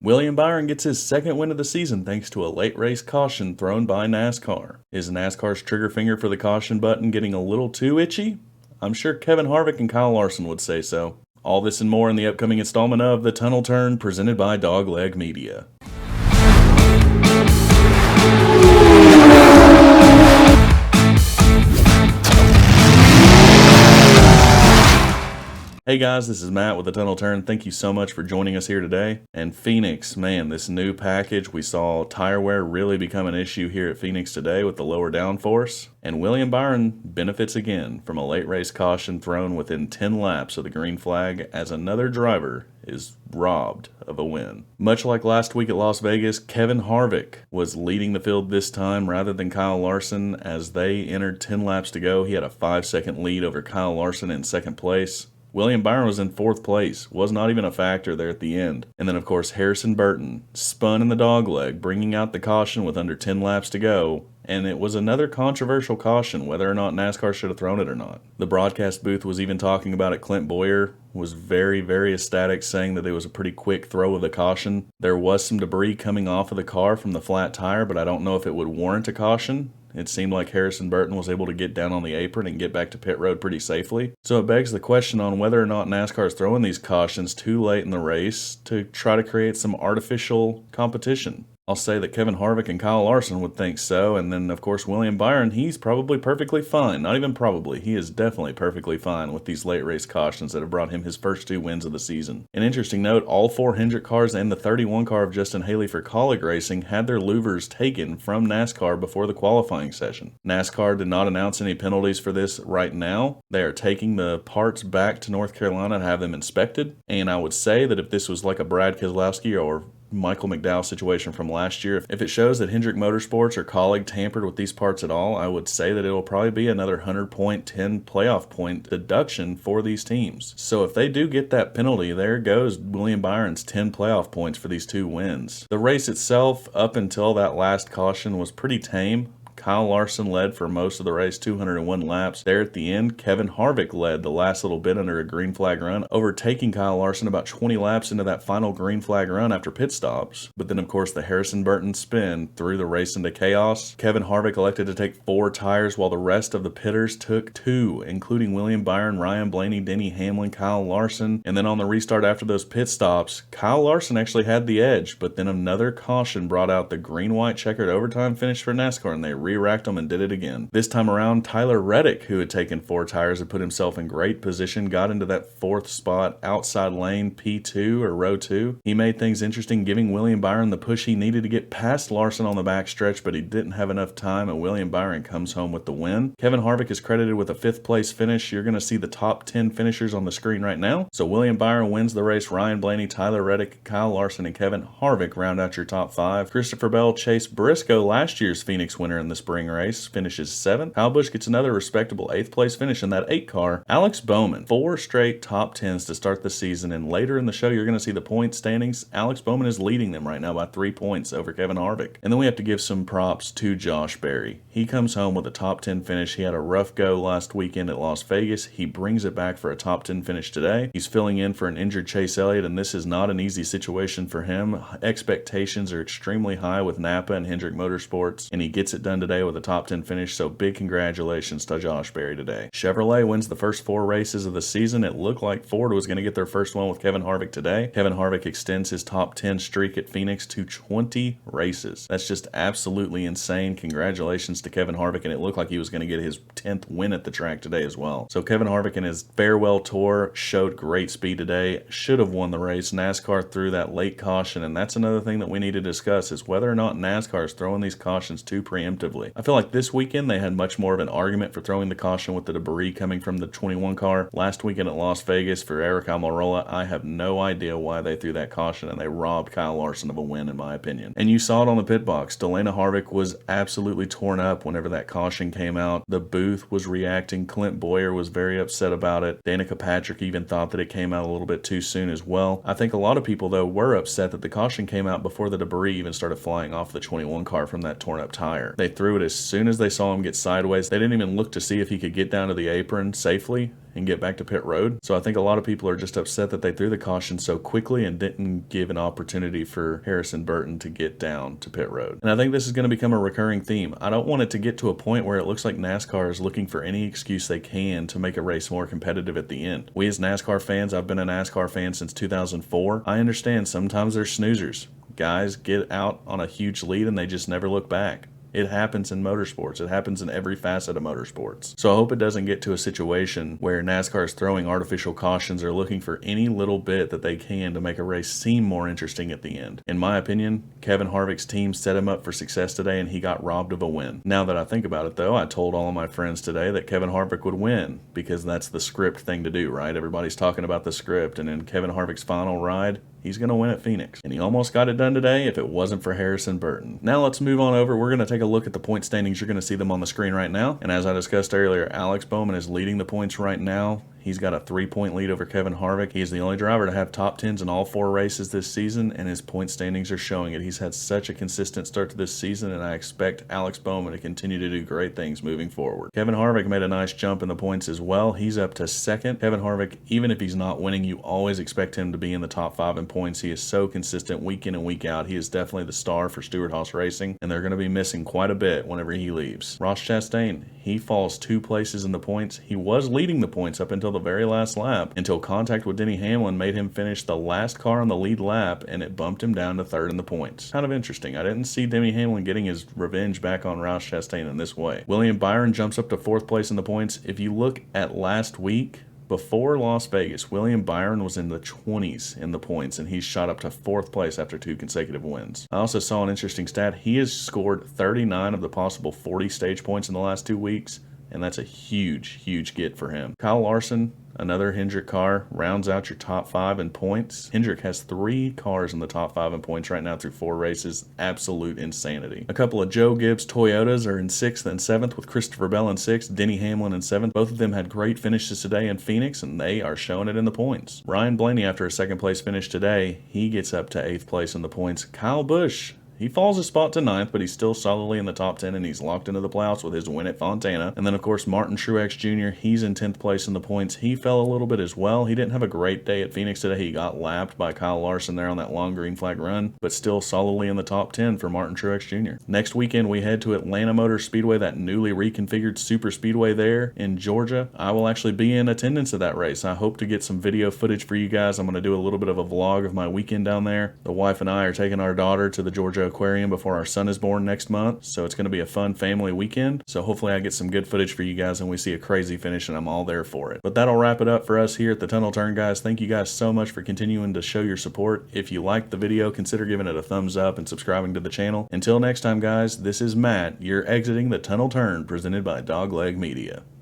William Byron gets his second win of the season thanks to a late race caution thrown by NASCAR. Is NASCAR's trigger finger for the caution button getting a little too itchy? I'm sure Kevin Harvick and Kyle Larson would say so. All this and more in the upcoming installment of The Tunnel Turn, presented by Dogleg Media. Hey guys, this is Matt with The Tunnel Turn. Thank you so much for joining us here today. And Phoenix, man, this new package, we saw tire wear really become an issue here at Phoenix today with the lower downforce. And William Byron benefits again from a late race caution thrown within 10 laps of the green flag as another driver is robbed of a win. Much like last week at Las Vegas, Kevin Harvick was leading the field this time rather than Kyle Larson. As they entered 10 laps to go, he had a 5-second lead over Kyle Larson in second place. William Byron was in fourth place, was not even a factor there at the end. And then, of course, Harrison Burton spun in the dogleg, bringing out the caution with under 10 laps to go. And it was another controversial caution, whether or not NASCAR should have thrown it or not. The broadcast booth was even talking about it. Clint Boyer was very ecstatic, saying that it was a pretty quick throw of the caution. There was some debris coming off of the car from the flat tire, but I don't know if it would warrant a caution. It seemed like Harrison Burton was able to get down on the apron and get back to pit road pretty safely. So it begs the question on whether or not NASCAR is throwing these cautions too late in the race to try to create some artificial competition. I'll say that Kevin Harvick and Kyle Larson would think so, and then of course William Byron, he's probably perfectly fine. Not even probably, he is definitely perfectly fine with these late race cautions that have brought him his first 2 wins of the season. An interesting note, all 4 Hendrick cars and the 31 car of Justin Haley for Colleague Racing had their louvers taken from NASCAR before the qualifying session. NASCAR did not announce any penalties for this right now. They are taking the parts back to North Carolina to have them inspected, and I would say that if this was like a Brad Keselowski or Michael McDowell situation from last year, if it shows that Hendrick Motorsports or Colleague tampered with these parts at all, I would say that it will probably be another 100-point, 10 playoff point deduction for these teams. So if they do get that penalty, there goes William Byron's 10 playoff points for these 2 wins. The race itself, up until that last caution, was pretty tame. Kyle Larson led for most of the race, 201 laps. There at the end, Kevin Harvick led the last little bit under a green flag run, overtaking Kyle Larson about 20 laps into that final green flag run after pit stops. But then, of course, the Harrison Burton spin threw the race into chaos. Kevin Harvick elected to take 4 tires while the rest of the pitters took 2, including William Byron, Ryan Blaney, Denny Hamlin, Kyle Larson. And then on the restart after those pit stops, Kyle Larson actually had the edge, but then another caution brought out the green-white checkered overtime finish for NASCAR, and they re-racked them and did it again. This time around, Tyler Reddick, who had taken 4 tires and put himself in great position, got into that 4th spot, outside lane P2 or row 2. He made things interesting, giving William Byron the push he needed to get past Larson on the backstretch, but he didn't have enough time, and William Byron comes home with the win. Kevin Harvick is credited with a 5th place finish. You're going to see the top 10 finishers on the screen right now. So William Byron wins the race. Ryan Blaney, Tyler Reddick, Kyle Larson, and Kevin Harvick round out your top 5. Christopher Bell, Chase Briscoe, last year's Phoenix winner in the spring race, finishes 7th. Kyle Busch gets another respectable 8th place finish in that 8 car. Alex Bowman, 4 straight top 10s to start the season, and later in the show you're going to see the point standings. Alex Bowman is leading them right now by 3 points over Kevin Harvick. And then we have to give some props to Josh Berry. He comes home with a top 10 finish. He had a rough go last weekend at Las Vegas. He brings it back for a top 10 finish today. He's filling in for an injured Chase Elliott, and this is not an easy situation for him. Expectations are extremely high with Napa and Hendrick Motorsports, and he gets it done today with a top 10 finish, so big congratulations to Josh Berry today. Chevrolet wins the first 4 races of the season. It looked like Ford was going to get their first one with Kevin Harvick today. Kevin Harvick extends his top 10 streak at Phoenix to 20 races. That's just absolutely insane. Congratulations to Kevin Harvick, and it looked like he was going to get his 10th win at the track today as well. So Kevin Harvick in his farewell tour showed great speed today. Should have won the race. NASCAR threw that late caution, and that's another thing that we need to discuss, is whether or not NASCAR is throwing these cautions too preemptively. I feel like this weekend they had much more of an argument for throwing the caution with the debris coming from the 21 car. Last weekend at Las Vegas for Eric Almirola, I have no idea why they threw that caution, and they robbed Kyle Larson of a win in my opinion. And you saw it on the pit box. Delana Harvick was absolutely torn up whenever that caution came out. The booth was reacting. Clint Boyer was very upset about it. Danica Patrick even thought that it came out a little bit too soon as well. I think a lot of people though were upset that the caution came out before the debris even started flying off the 21 car from that torn up tire. They threw through it as soon as they saw him get sideways. They didn't even look to see if he could get down to the apron safely and get back to pit road. So I think a lot of people are just upset that they threw the caution so quickly and didn't give an opportunity for Harrison Burton to get down to pit road. And I think this is going to become a recurring theme. I don't want it to get to a point where it looks like NASCAR is looking for any excuse they can to make a race more competitive at the end. We as NASCAR fans, I've been a NASCAR fan since 2004. I understand sometimes they're snoozers. Guys get out on a huge lead and they just never look back. It happens in motorsports. It happens in every facet of motorsports. So I hope it doesn't get to a situation where NASCAR is throwing artificial cautions or looking for any little bit that they can to make a race seem more interesting at the end. In my opinion, Kevin Harvick's team set him up for success today and he got robbed of a win. Now that I think about it though, I told all of my friends today that Kevin Harvick would win because that's the script thing to do, right? Everybody's talking about the script, and in Kevin Harvick's final ride, he's going to win at Phoenix. And he almost got it done today if it wasn't for Harrison Burton. Now let's move on over. We're going to take a look at the point standings. You're going to see them on the screen right now. And as I discussed earlier, Alex Bowman is leading the points right now. He's got a 3-point lead over Kevin Harvick. He is the only driver to have top 10s in all 4 races this season, and his point standings are showing it. He's had such a consistent start to this season, and I expect Alex Bowman to continue to do great things moving forward. Kevin Harvick made a nice jump in the points as well. He's up to 2nd. Kevin Harvick, even if he's not winning, you always expect him to be in the top 5 in points. He is so consistent week in and week out. He is definitely the star for Stewart-Haas Racing, and they're going to be missing quite a bit whenever he leaves. Ross Chastain, he falls 2 places in the points. He was leading the points up until the very last lap, until contact with Denny Hamlin made him finish the last car on the lead lap, and it bumped him down to 3rd in the points. Kind of interesting. I didn't see Denny Hamlin getting his revenge back on Ross Chastain in this way. William Byron jumps up to 4th place in the points. If you look at last week, before Las Vegas, William Byron was in the 20s in the points, and he's shot up to 4th place after 2 consecutive wins. I also saw an interesting stat. He has scored 39 of the possible 40 stage points in the last 2 weeks, and that's a huge, huge get for him. Kyle Larson, another Hendrick car, rounds out your top 5 in points. Hendrick has 3 cars in the top 5 in points right now through 4 races. Absolute insanity. A couple of Joe Gibbs Toyotas are in 6th and 7th, with Christopher Bell in 6th, Denny Hamlin in 7th. Both of them had great finishes today in Phoenix, and they are showing it in the points. Ryan Blaney, after a 2nd place finish today, he gets up to 8th place in the points. Kyle Busch, he falls a spot to 9th, but he's still solidly in the top 10, and he's locked into the playoffs with his win at Fontana. And then, of course, Martin Truex Jr., he's in 10th place in the points. He fell a little bit as well. He didn't have a great day at Phoenix today. He got lapped by Kyle Larson there on that long green flag run, but still solidly in the top 10 for Martin Truex Jr. Next weekend, we head to Atlanta Motor Speedway, that newly reconfigured super speedway there in Georgia. I will actually be in attendance at that race. I hope to get some video footage for you guys. I'm going to do a little bit of a vlog of my weekend down there. The wife and I are taking our daughter to the Georgia Aquarium before our son is born next month, so it's going to be a fun family weekend. So hopefully I get some good footage for you guys and we see a crazy finish, and I'm all there for it. But that'll wrap it up for us here at the Tunnel Turn, guys. Thank you guys so much for continuing to show your support. If you liked the video, consider giving it a thumbs up and subscribing to the channel. Until next time, guys, this is Matt. You're exiting the Tunnel Turn, presented by Dogleg Media.